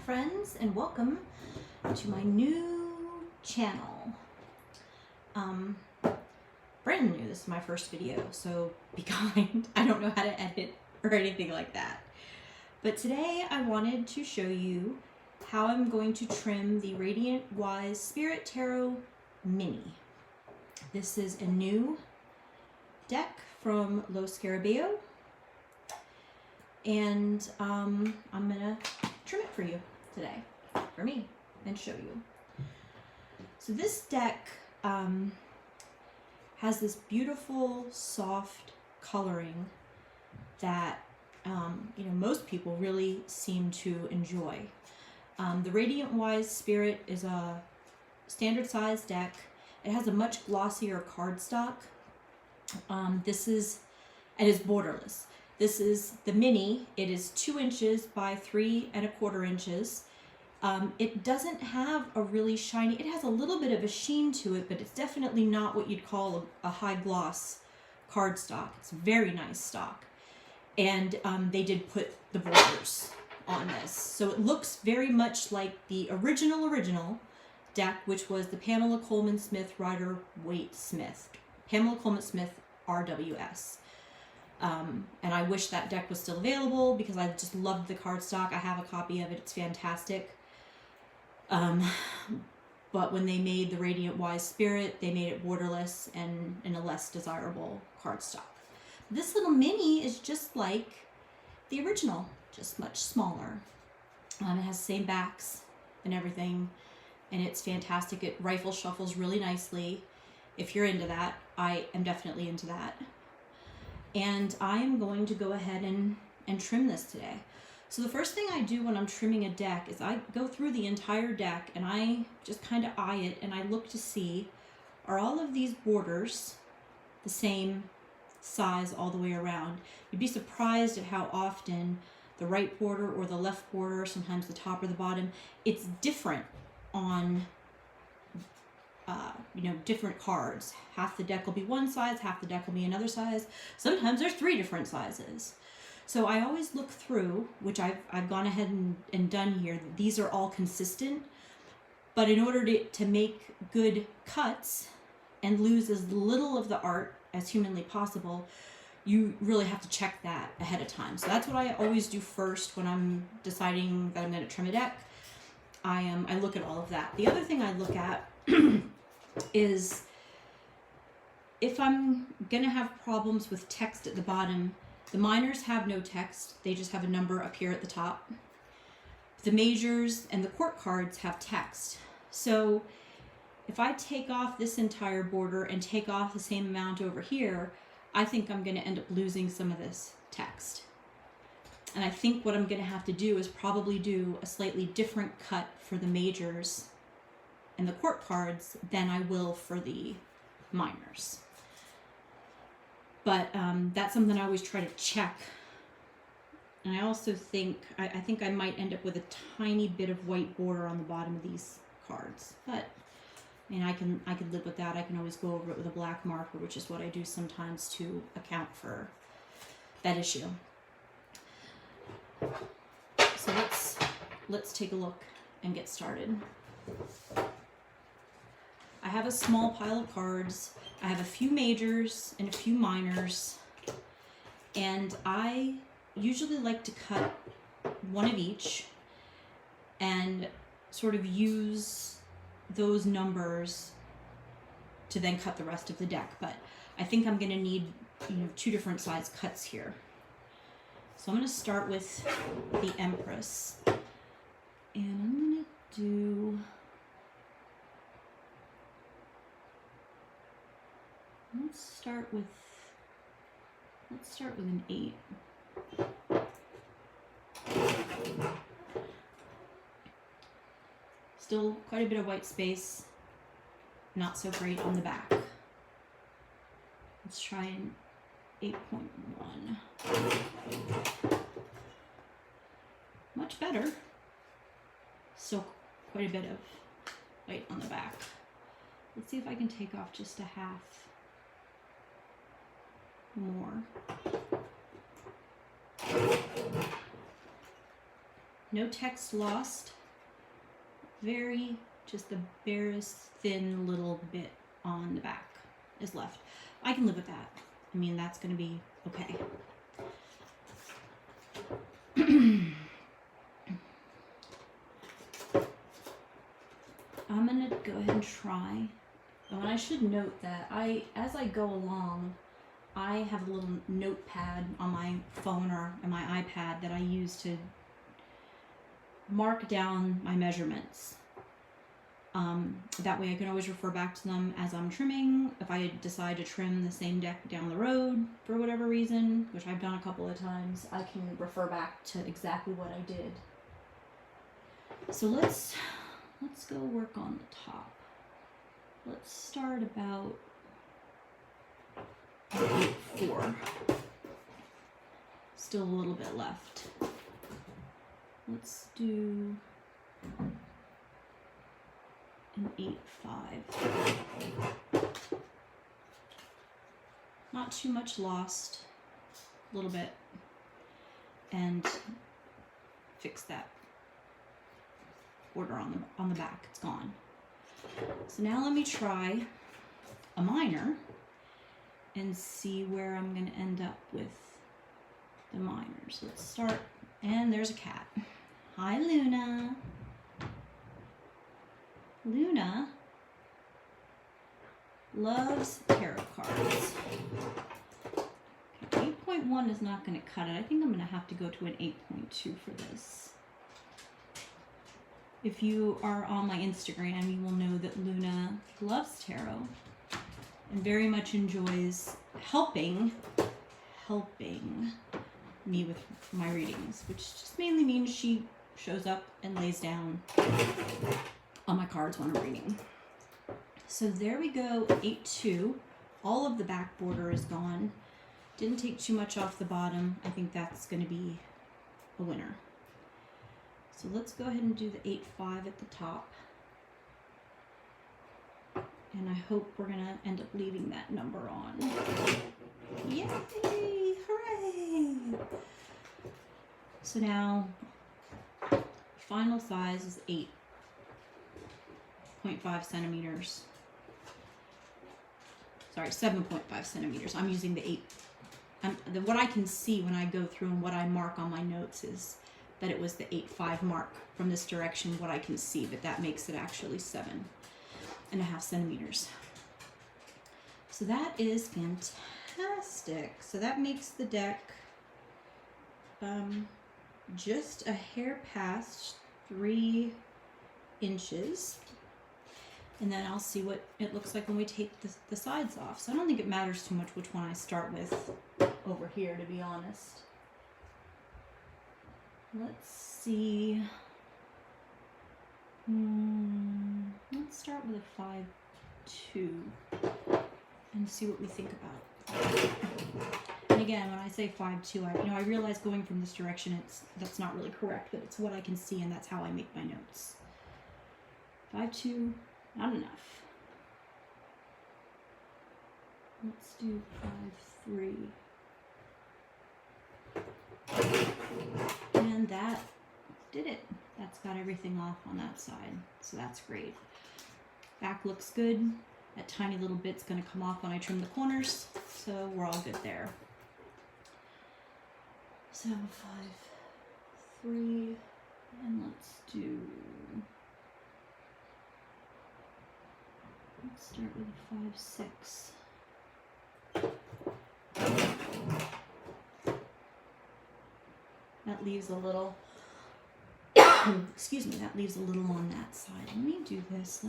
friends, and welcome to my new channel. Brand new, this is my first video, so be kind. I don't know how to edit or anything like that. But today I wanted to show you how I'm going to trim the Radiant Wise Spirit Tarot Mini. This is a new deck from Los Scarabeo, and I'm gonna trim it for you today, for me, and show you. So this deck has this beautiful soft coloring that most people really seem to enjoy. The Radiant Wise Spirit is a standard size deck. It has a much glossier cardstock. This is, and it's borderless. This is the mini. It is 2 inches by 3 1/4 inches. It doesn't have a really shiny, it has a little bit of a sheen to it, but it's definitely not what you'd call a high gloss cardstock. It's very nice stock. And they did put the borders on this. So it looks very much like the original deck, which was the Pamela Coleman Smith Rider Waite Smith. Pamela Coleman Smith RWS. And I wish that deck was still available because I just loved the cardstock. I have a copy of it. It's fantastic. But when they made the Radiant Wise Spirit, they made it borderless and in a less desirable cardstock. This little mini is just like the original, just much smaller. It has the same backs and everything, and it's fantastic. It rifle shuffles really nicely. If you're into that, I am definitely into that. And I am going to go ahead and trim this today. So the first thing I do when I'm trimming a deck is I go through the entire deck and I just kind of eye it and I look to see, are all of these borders the same size all the way around? You'd be surprised at how often the right border or the left border, sometimes the top or the bottom, it's different on different cards. Half the deck will be one size, half the deck will be another size. Sometimes there's 3 different sizes. So I always look through, which I've gone ahead and done here. These are all consistent, but in order to make good cuts and lose as little of the art as humanly possible, you really have to check that ahead of time. So that's what I always do first when I'm deciding that I'm going to trim a deck. I look at all of that. The other thing I look at is if I'm going to have problems with text at the bottom. The minors have no text. They just have a number up here at the top. The majors and the court cards have text. So if I take off this entire border and take off the same amount over here, I think I'm going to end up losing some of this text. And I think what I'm going to have to do is probably do a slightly different cut for the majors and the court cards than I will for the minors. But that's something I always try to check. And I also think, I think I might end up with a tiny bit of white border on the bottom of these cards. But I mean, I can live with that. I can always go over it with a black marker, which is what I do sometimes to account for that issue. So let's take a look and get started. I have a small pile of cards. I have a few majors and a few minors, and I usually like to cut one of each and sort of use those numbers to then cut the rest of the deck. But I think I'm going to need 2 different size cuts here. So I'm going to start with the Empress, and I'm going to do, let's start with an 8. Still quite a bit of white space, not so great on the back. Let's try an 8.1. Much better. Still quite a bit of white on the back. Let's see if I can take off just a half more. No text lost. Very, just the barest thin little bit on the back is left. I can live with that. I mean, that's going to be okay. I'm going to go ahead and try. Oh, and I should note that as I go along, I have a little notepad on my phone or on my iPad that I use to mark down my measurements. That way I can always refer back to them as I'm trimming. If I decide to trim the same deck down the road for whatever reason, which I've done a couple of times, I can refer back to exactly what I did. So let's go work on the top. Let's start about 8.4. Still a little bit left. Let's do an 8.5. Not too much lost, a little bit, and fix that border on the back. It's gone. So now let me try a minor and see where I'm going to end up with the minors. Let's start, and there's a cat. Hi, Luna. Luna loves tarot cards. Okay, 8.1 is not going to cut it. I think I'm going to have to go to an 8.2 for this. If you are on my Instagram, you will know that Luna loves tarot and very much enjoys helping me with my readings, which just mainly means she shows up and lays down on my cards when I'm reading. So there we go, 8.2. All of the back border is gone. Didn't take too much off the bottom. I think that's going to be a winner. So let's go ahead and do the 8.5 at the top. And I hope we're going to end up leaving that number on. Yay! Hooray! So now, final size is 8.5 centimeters. Sorry, 7.5 centimeters. I'm using the 8. What I can see when I go through and what I mark on my notes is that it was the 8.5 mark from this direction, what I can see, but that makes it actually 7.5 centimeters. So that is fantastic. So that makes the deck just a hair past 3 inches. And then I'll see what it looks like when we take the sides off. So I don't think it matters too much which one I start with over here, to be honest. Let's see. Let's start with a 5.2 and see what we think about. And again, when I say 5.2, I realize going from this direction, that's not really correct, but it's what I can see, and that's how I make my notes. 5.2, not enough. Let's do 5.3. And that did it. That's got everything off on that side. So that's great. Back looks good. That tiny little bit's going to come off when I trim the corners. So we're all good there. So 5.3. And let's start with a 5.6. That leaves a little, excuse me, that leaves a little on that side. Let me do this.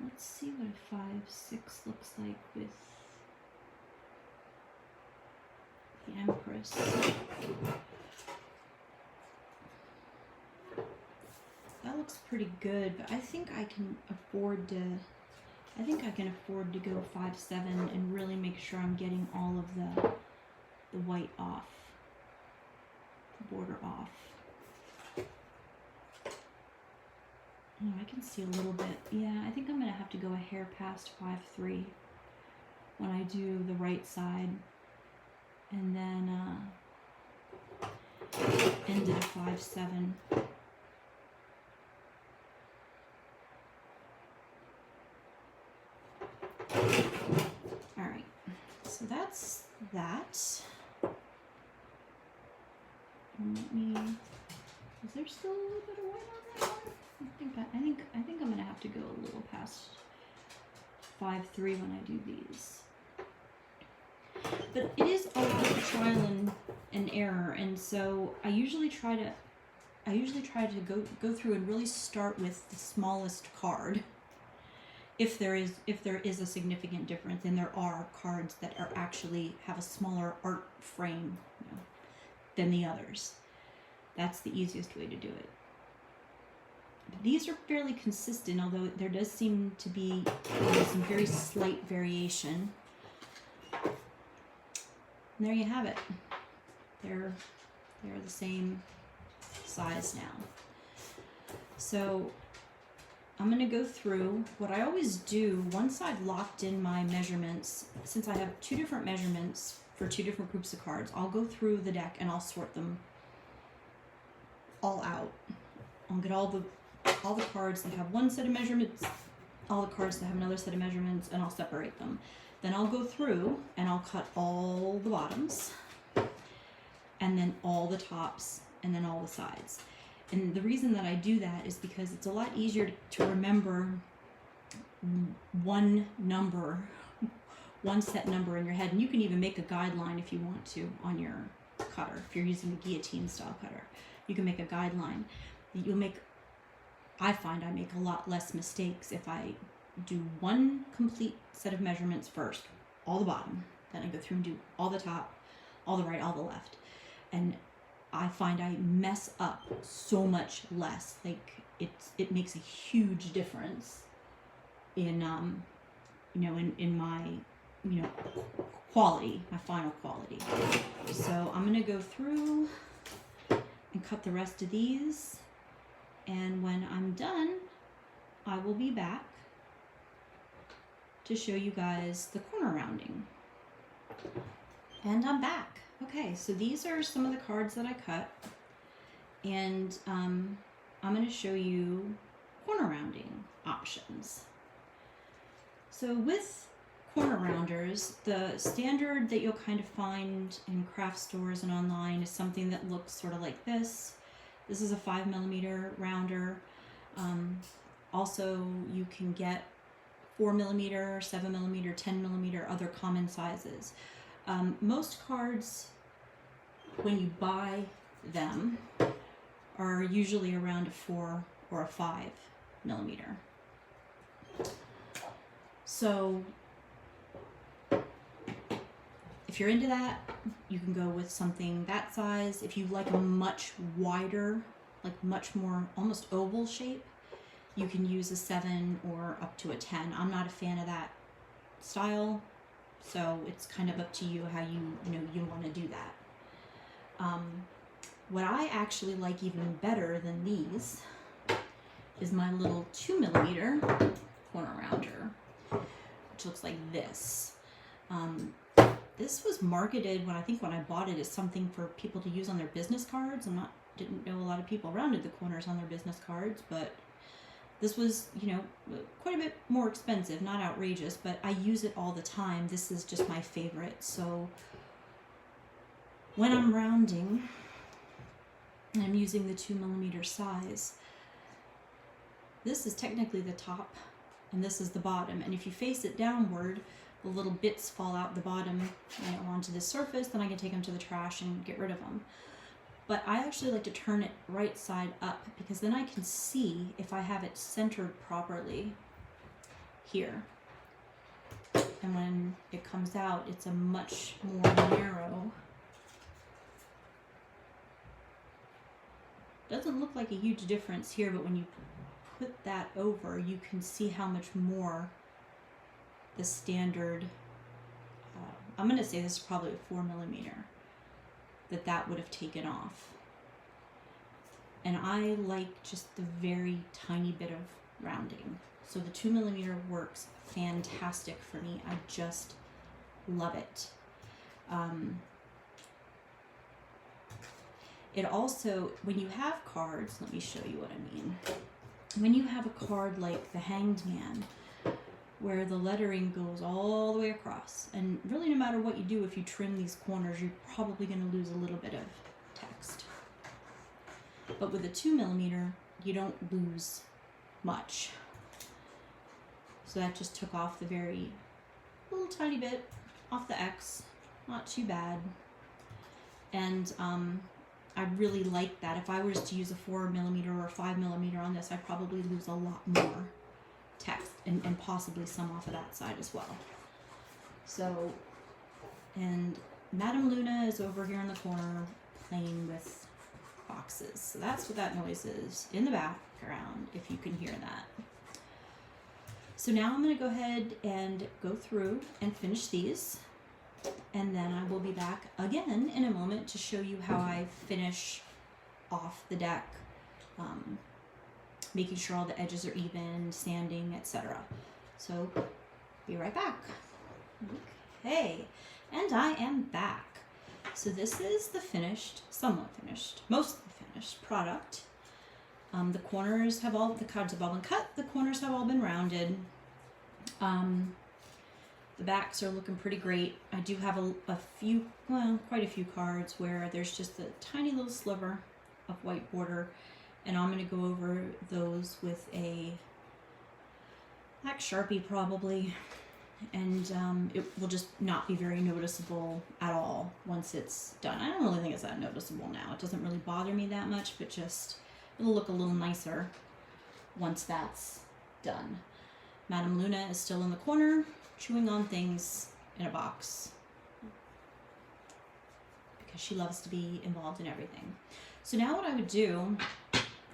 Let's see what a 5.6 looks like with the Empress. That looks pretty good, but I think I can afford to go 5.7 and really make sure I'm getting all of the white off, the border off. Oh, I can see a little bit. Yeah, I think I'm going to have to go a hair past 5'3" when I do the right side. And then end at a 5'7". Alright, so that's that. And let me, is there still a little bit of white on that one? I think I'm gonna have to go a little past 5'3" when I do these. But it is all about trial and error, and so I usually try to go through and really start with the smallest card. If there is a significant difference, and there are cards that are actually have a smaller art frame, you know, than the others. That's the easiest way to do it. But these are fairly consistent, although there does seem to be some very slight variation. And there you have it. They're the same size now. So I'm going to go through what I always do once I've locked in my measurements. Since I have two different measurements for two different groups of cards, I'll go through the deck and I'll sort them all out. I'll get all the cards that have one set of measurements, all the cards that have another set of measurements, and I'll separate them. Then I'll go through and I'll cut all the bottoms, and then all the tops, and then all the sides. And the reason that I do that is because it's a lot easier to remember one number, one set number in your head. And you can even make a guideline if you want to on your cutter. If you're using a guillotine style cutter, you can make a guideline. I find I make a lot less mistakes if I do one complete set of measurements first, all the bottom, then I go through and do all the top, all the right, all the left. And I find I mess up so much less. Like it makes a huge difference in in my quality, my final quality. So I'm gonna go through and cut the rest of these, and when I'm done, I will be back to show you guys the corner rounding. And I'm back. Okay, so these are some of the cards that I cut, and I'm going to show you corner rounding options. So with corner rounders, the standard that you'll kind of find in craft stores and online is something that looks sort of like this. This is a 5mm rounder. Also, you can get 4mm, 7mm, 10mm, other common sizes. Most cards, when you buy them, are usually around a 4 or a 5mm. So if you're into that, you can go with something that size. If you like a much wider, like much more almost oval shape, you can use a 7 or up to a 10. I'm not a fan of that style, so it's kind of up to you how you want to do that. What I actually like even better than these is my little 2mm corner rounder, which looks like this. This was marketed when I bought it as something for people to use on their business cards. Didn't know a lot of people rounded the corners on their business cards, but this was, quite a bit more expensive, not outrageous, but I use it all the time. This is just my favorite. So when I'm rounding and I'm using the 2mm size, this is technically the top and this is the bottom. And if you face it downward, the little bits fall out the bottom onto the surface, then I can take them to the trash and get rid of them. But I actually like to turn it right side up, because then I can see if I have it centered properly here. And when it comes out, it's a much more narrow. Doesn't look like a huge difference here, but when you put that over, you can see how much more the standard, I'm going to say this is probably a 4mm, that would have taken off. And I like just the very tiny bit of rounding. So the 2mm works fantastic for me. I just love it. It also, when you have cards, let me show you what I mean. When you have a card like the Hanged Man, where the lettering goes all the way across, and really no matter what you do, if you trim these corners, you're probably going to lose a little bit of text. But with a 2mm, you don't lose much. So that just took off the very little tiny bit off the X, not too bad. And I really like that. If I was to use a 4mm or a 5mm on this, I'd probably lose a lot more text and possibly some off of that side as well. So, and Madame Luna is over here in the corner playing with boxes. So that's what that noise is in the background, if you can hear that. So now I'm going to go ahead and go through and finish these. And then I will be back again in a moment to show you how I finish off the deck, making sure all the edges are even, sanding, etc. So be right back. Okay, and I am back. So this is the finished, somewhat finished, mostly finished product. The corners have all, the cards have all been cut, the corners have all been rounded. The backs are looking pretty great. I do have a few, well, quite a few cards where there's just a tiny little sliver of white border, and I'm going to go over those with a black Sharpie probably, and it will just not be very noticeable at all once it's done. I don't really think it's that noticeable now. It doesn't really bother me that much, but just it'll look a little nicer once that's done. Madame Luna is still in the corner, chewing on things in a box because she loves to be involved in everything. So now what I would do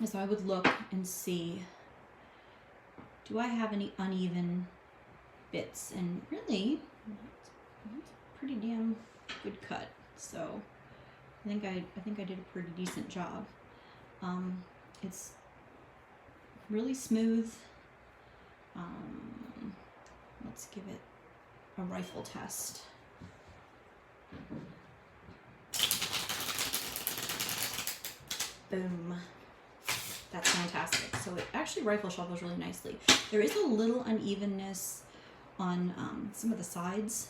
is I would look and see, do I have any uneven bits? And really, it's a pretty damn good cut. So I think I did a pretty decent job. It's really smooth. Let's give it a rifle test. Boom. That's fantastic. So it actually rifle shuffles really nicely. There is a little unevenness on some of the sides.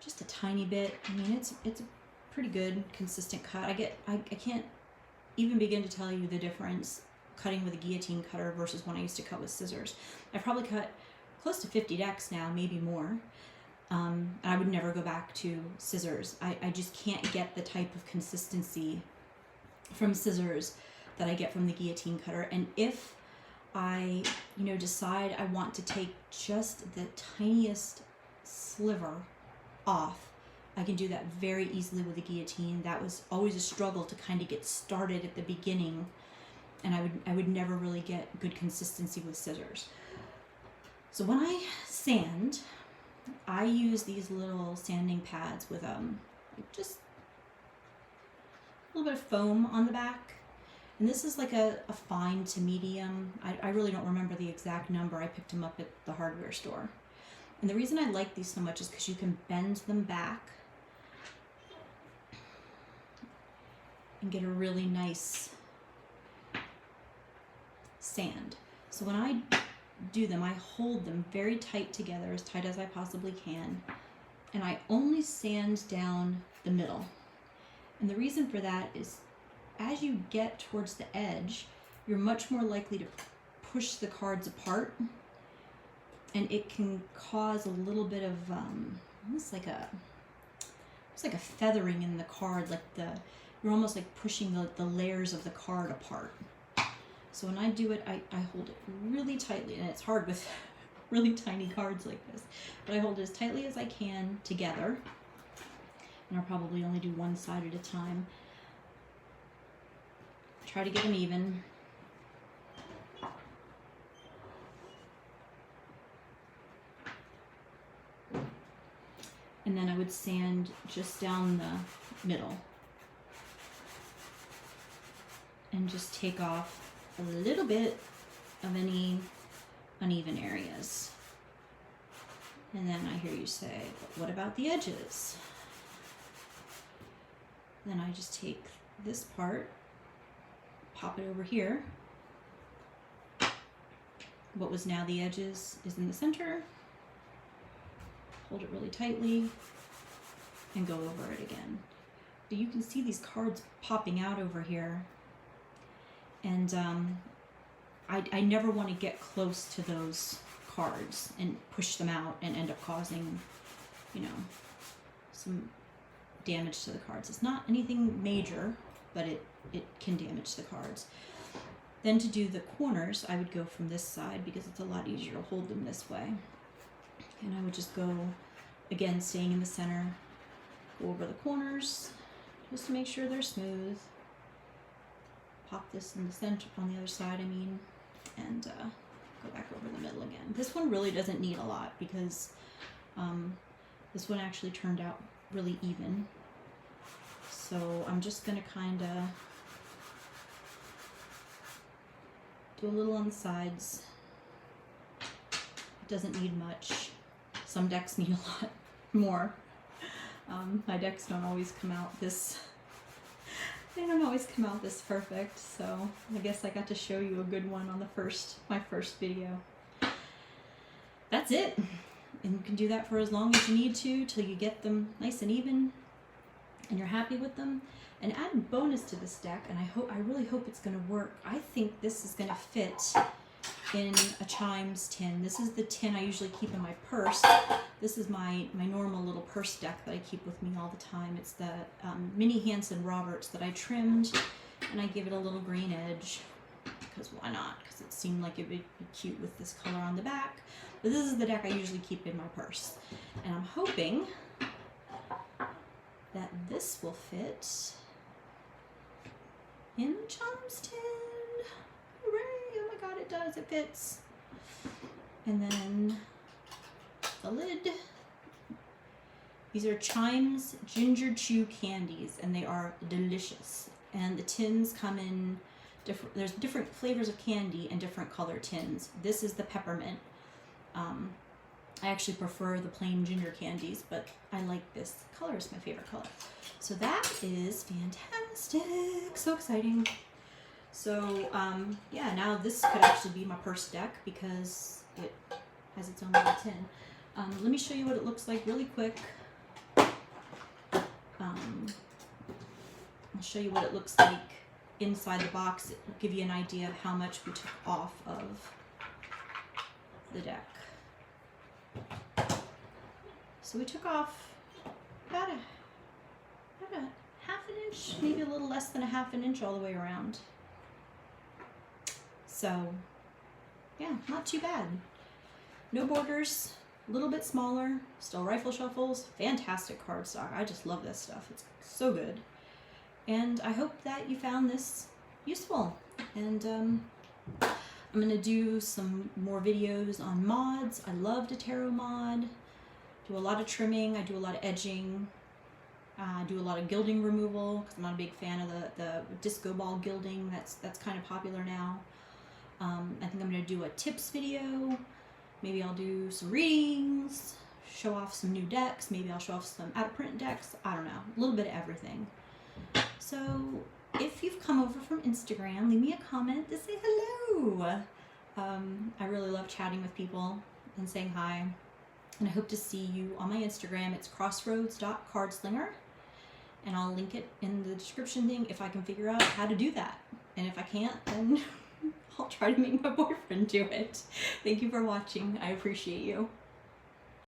Just a tiny bit. I mean, it's a pretty good, consistent cut. I can't even begin to tell you the difference cutting with a guillotine cutter versus when I used to cut with scissors. I've probably cut close to 50 decks now, maybe more. And I would never go back to scissors. I just can't get the type of consistency from scissors that I get from the guillotine cutter. And if I, decide I want to take just the tiniest sliver off, I can do that very easily with a guillotine. That was always a struggle to kind of get started at the beginning, and I would never really get good consistency with scissors. So when I sand, I use these little sanding pads with just a little bit of foam on the back. And this is like a fine to medium. I really don't remember the exact number. I picked them up at the hardware store. And the reason I like these so much is because you can bend them back and get a really nice sand. So when I do them, I hold them very tight together, as tight as I possibly can, and I only sand down the middle. And the reason for that is as you get towards the edge, you're much more likely to push the cards apart, and it can cause a little bit of almost like a feathering in the card, like you're almost like pushing the layers of the card apart. So when I do it, I hold it really tightly, and it's hard with really tiny cards like this, but I hold it as tightly as I can together, and I'll probably only do one side at a time. Try to get them even. And then I would sand just down the middle. and just take off a little bit of any uneven areas. And then I hear you say, but what about the edges? Then I just take this part, pop it over here. What was now the edges is in the center. Hold it really tightly and go over it again. But you can see these cards popping out over here. And I never want to get close to those cards and push them out and end up causing, you know, some damage to the cards. It's not anything major, but it can damage the cards. Then to do the corners, I would go from this side because it's a lot easier to hold them this way. And I would just go, again, staying in the center, go over the corners just to make sure they're smooth. Pop this in the center, on the other side, I mean, and go back over the middle again. This one really doesn't need a lot because this one actually turned out really even. So I'm just gonna kind of do a little on the sides. It doesn't need much. Some decks need a lot more. My decks don't always come out this, they don't always come out this perfect, so I guess I got to show you a good one on my first video. That's it. And you can do that for as long as you need to till you get them nice and even and you're happy with them. And add bonus to this deck, and I really hope it's going to work. I think this is going to fit in a Chimes tin. This is the tin I usually keep in my purse. This is my normal little purse deck that I keep with me all the time. It's the Mini Hanson Roberts that I trimmed, and I give it a little green edge, because why not? Because it seemed like it would be cute with this color on the back. But this is the deck I usually keep in my purse. And I'm hoping that this will fit in the Chimes tin. Hooray! Oh my god, it does. It fits. And then the lid. These are Chimes Ginger Chew candies, and they are delicious. And the tins come in different. There's different flavors of candy and different color tins. This is the peppermint. I actually prefer the plain ginger candies, but I like this color. It's my favorite color. So that is fantastic. So exciting. So yeah, now this could actually be my purse deck because it has its own little tin. Let me show you what it looks like really quick. I'll show you what it looks like inside the box. It will give you an idea of how much we took off of the deck. So we took off about a half an inch, maybe a little less than a half an inch all the way around. So yeah, not too bad. No borders, a little bit smaller, still rifle shuffles, fantastic cardstock. I just love this stuff. It's so good. And I hope that you found this useful. And I'm going to do some more videos on mods. I love to tarot mod. Do a lot of trimming. I do a lot of edging. I do a lot of gilding removal because I'm not a big fan of the disco ball gilding. That's kind of popular now. I think I'm going to do a tips video. Maybe I'll do some readings, show off some new decks. Maybe I'll show off some out-of-print decks. I don't know. A little bit of everything. So if you've come over from Instagram, leave me a comment to say hello. I really love chatting with people and saying hi. And I hope to see you on my Instagram. It's crossroads.cardslinger. And I'll link it in the description thing if I can figure out how to do that. And if I can't, then I'll try to make my boyfriend do it. Thank you for watching. I appreciate you.